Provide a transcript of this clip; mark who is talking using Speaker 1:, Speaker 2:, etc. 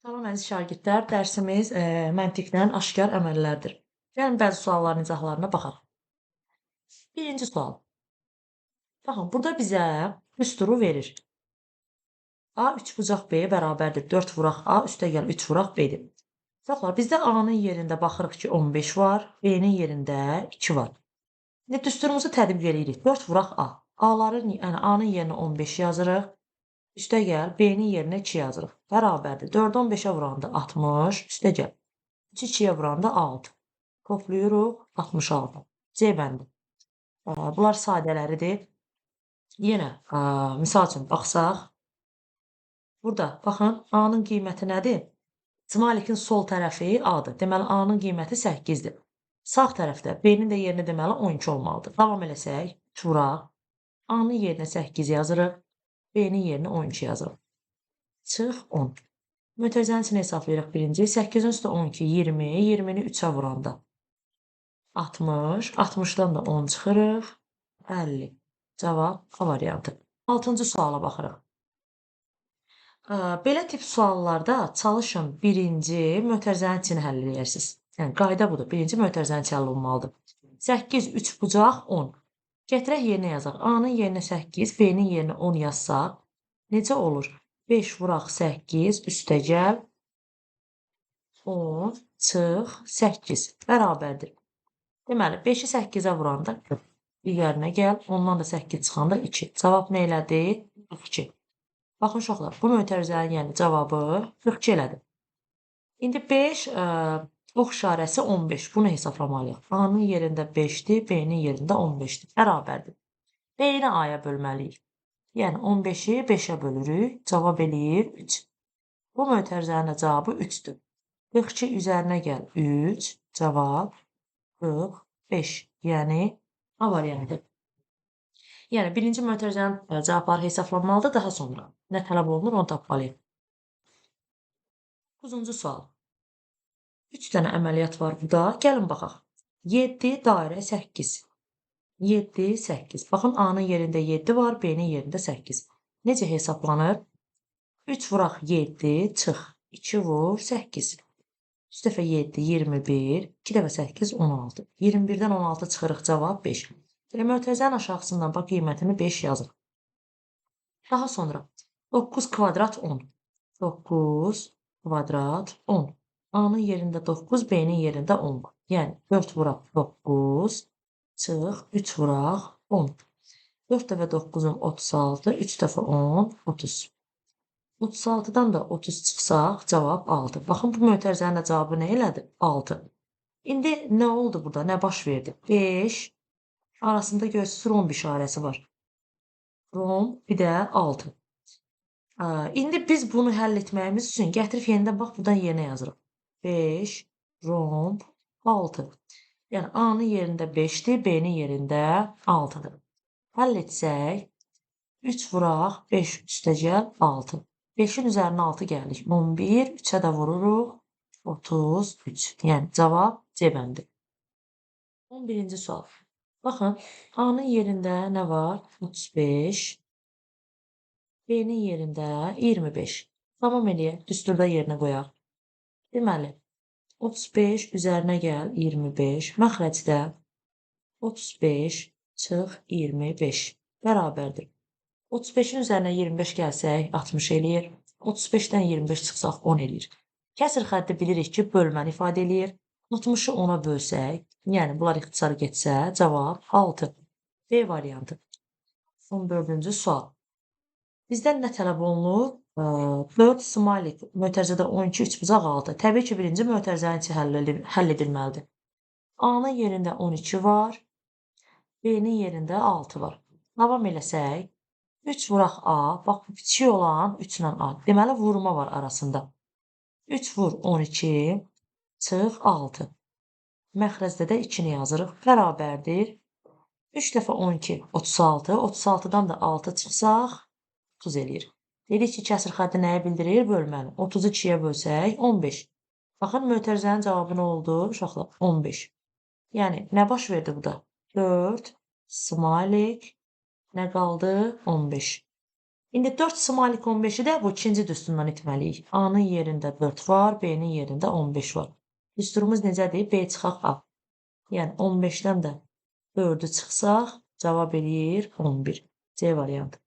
Speaker 1: Salam əziz şagirdlər, dərsimiz məntiqlə aşkar əməllərdir. Gəlin bəzi sualların izahlarına baxaq. Birinci sual. Baxın, burada bizə düsturu verir. A 3 bucaq B bərabərdir 4 vuraq A üstəgəl 3 vuraq B-dir. Uşaqlar, bizdə A-nın yerində baxırıq ki, 15 var, B-nin yerində 2 var. İndi düsturumuzu tətbiq edirik. 4 vuraq A. Yəni A-nın yerinə 15 yazırıq. Üstəgəl B-nin yerinə 2 yazırıq. Bərabərdir. 4-ü 15-ə vuranda 60, üstəgəl 3-ü 2-yə vuranda 6. Toplayırıq 66. C bəndi. Bunlar sadələridir. Yenə misal üçün baxsaq. Burada baxın, A-nın qiyməti nədir? Cimalikin sol tərəfi A-dır. Deməli, A-nın qiyməti 8-dir. Sağ tərəfdə B-nin də yerinə deməli 12 olmalıdır. Davam eləsək, vuraq. A-nın yerinə 8 yazırıq. B-nin yerinə 12 yazırıq. Çıx 10. Mötərizənin içini hesablayırıq birinci. 8-in üstə 12, 20. 20-ni 3-ə vuranda 60. 60-dan da 10 çıxırıq. 50. Cavab A variantı. 6-cı suala baxırıq. Belə tip suallarda çalışın birinci mötərizənin içini həll edərsiniz. Yəni, qayda budur. Birinci mötərizənin içi həll olunmalıdır. 8, 3 bucaq 10. Gətirək yerinə yazaq. A-nın yerinə 8, B-nin yerinə 10 yazsaq, necə olur? 5 vuraq 8, üstəgəl 10, çıx 8. Bərabərdir. Deməli, 5-i 8-ə vuranda 40. Digərinə gəl, ondan da 8 çıxanda 2. Cavab nə elədi? 42. Baxın, uşaqlar, bu mötərizənin yəni cavabı 42 elədi. İndi 5, ox işarəsi 15. Bunu hesablamalıyıq. A-nın yerində 5-dir, B-nin yerində 15-dir. Bərabərdir. B-ni A-ya bölməliyik. Yəni, 15-i 5-ə bölürük. Cavab eləyir 3. Bu mötərizənin cavabı 3-dür. 42 üzərinə gəl 3. Cavab 45. Yəni, A variantı. Yəni, birinci mötərizənin cavabları hesablanmalıdır, daha sonra nə tələb olunur, onu tapmalıyıq. 9-cu sual. 3 dənə əməliyyat var burada. Gəlin baxaq. 7 dairə 8. 7, 8. Baxın, A-nın yerində 7 var, B-nin yerində 8. Necə hesablanır? 3 vuraq 7, çıx. 2 vur 8. 3 dəfə 7, 21. 2 dəfə 8, 16. 21-dən 16 çıxırıq, cavab 5. Elə mötərizənin aşağısından bax, qiymətini 5 yazırıq. Daha sonra 9 kvadrat 10. 9 kvadrat 10. A-nın yerində 9, B-nin yerində 10 var. Yəni 4 vuraq 9, çıx 3 vuraq 10. 4 dəfə 9-un 36, 3 dəfə 10, 30. 36-dan da 30 çıxsaq, cavab 6. Baxın, bu mötərizənin cavabı nə elədi? 6. İndi nə oldu burada? Nə baş verdi? 5 arasında görürsünüz romb işarəsi var. Romb, bir də 6. İndi biz bunu həll etməyimiz üçün gətirib yenidən bax, buradan yerinə yazırıq. 5, romb, 6. Yəni, A-nın yerində 5-dir, B-nin yerində 6-dır. Həll etsək, 3 vuraq, 5 üstəgəl 6. 5-in üzərinə 6 gəldik. 11, 3-ə də vururuq, 33. Yəni, cavab C bəndi. 11-ci sual. Baxın, A-nın yerində nə var? 35. B-nin yerində 25. Tamam eləyək, düsturda yerinə qoyaq. Deməli, 35 üzərinə gəl 25. Məxrəcdə 35 çıx 25. Bərabərdir. 35-in üzərinə 25 gəlsək 60 eləyir. 35-dən 25 çıxsaq 10 eləyir. Kəsr xətti bilirik ki, bölməni ifadə eləyir. 60-ı 10-a bölsək, yəni bunlar ixtisar getsə, cavab 6. B variantı. 14-cü sual. Bizdən nə tələb olunur? 4 smailik mötərizədə 12, 3 bucaq 6. Təbii ki, birinci mötərizənin içi həll edilməlidir. A-nın yerində 12 var, B-nin yerində 6 var. Davam eləsək, 3 vuraq A, bax, kiçik olan 3 ilə A. Deməli, vurma var arasında. 3 vur 12, çıx 6. Məxrəcdə də 2-ni yazırıq. Bərabərdir. 3 dəfə 12, 36. 36-dan da 6 çıxsaq, 30 eləyir. Dedik ki, kəsr xətti nəyə bildirir? Bölməni. 30-u 2-yə bölsək, 15. Baxın, mötərizənin cavabı nə oldu? Uşaqlar, 15. Yəni, nə baş verdi burada? 4, smailik, nə qaldı? 15. İndi 4 smalik 15-i də bu ikinci düsturdan etməliyik. A-nın yerində 4 var, B-nin yerində 15 var. Düsturumuz necədir? B çıxaq A. Yəni 15-dən də 4-ü çıxsaq, cavab eləyir 11. C variantı.